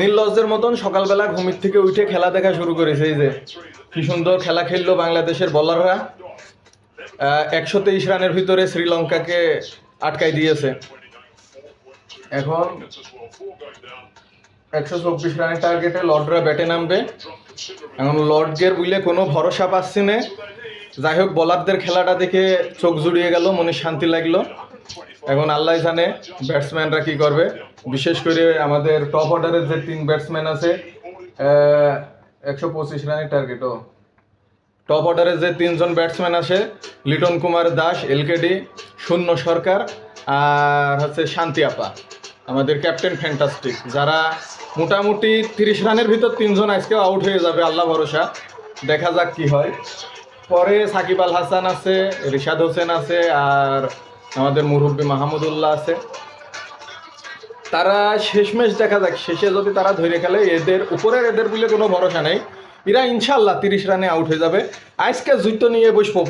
নির্লজ্জের মতন সকালবেলা ঘুমির থেকে উঠে খেলা দেখা শুরু করেছে। এই যে কি সুন্দর খেলা খেললো বাংলাদেশের বোলাররা। 123 রানের ভিতরে শ্রীলঙ্কাকে আটকাই দিয়েছে। এখন 124 রানের টার্গেটে লর্ডরা ব্যাটে নামবে। এখন লর্ডদের বুঝলে কোনো ভরসা পাচ্ছি না। যাই হোক, বোলারদের খেলাটা দেখে চোখ জুড়িয়ে গেল, মনে শান্তি লাগলো। এখন আল্লাহ জানে ব্যাটসম্যানরা কি করবে। বিশেষ করে আমাদের টপ অর্ডারের যে 3 ব্যাটসম্যান আছে, 125 রানের টার্গেটও। টপ অর্ডারের যে 3 জন ব্যাটসম্যান আছে, লিটন কুমার দাস, এলকেডি, শূন্য সরকার আর হচ্ছে শান্তি আপা, আমাদের ক্যাপ্টেন ফ্যান্টাস্টিক, যারা মোটামুটি 30 রানের ভিতর 3 জন আজকেও আউট হয়ে যাবে, আল্লাহ ভরসা। দেখা যাক কি হয়। পরে সাকিব আল হাসান আছে, রিশাদ হোসেন আছে, আর আমাদের মুরব্বী মাহমুদুল্লাহ আছে। তারা শেষমেশ দেখা যাক, শেষে যদি তারা ধরে খেলে, এদের বলে কোনো ভরসা নেই। এরা ইনশাল্লাহ 30 রানে আউট হয়ে যাবে। আজকে জুতো নিয়ে বসবো,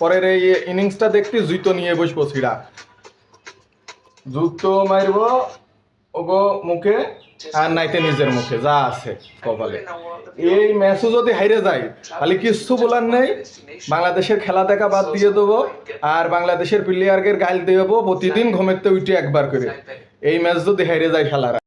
পরের এই ইনিংসটা দেখতে জুতো নিয়ে বসবো। সিরা জুতো মারব ওগো মুখে আর নাইতে নিজের মুখে যা আছে কপালে। এই ম্যাচও যদি হাইরে যায় তাহলে কিচ্ছু বলার নেই, বাংলাদেশের খেলা দেখা বাদ দিয়ে দেবো আর বাংলাদেশের প্লেয়ারকে গাইল দেবো প্রতিদিন ঘুমেতে উঠে একবার করে। এই ম্যাচ যদি হাইরে যায় খেলারা।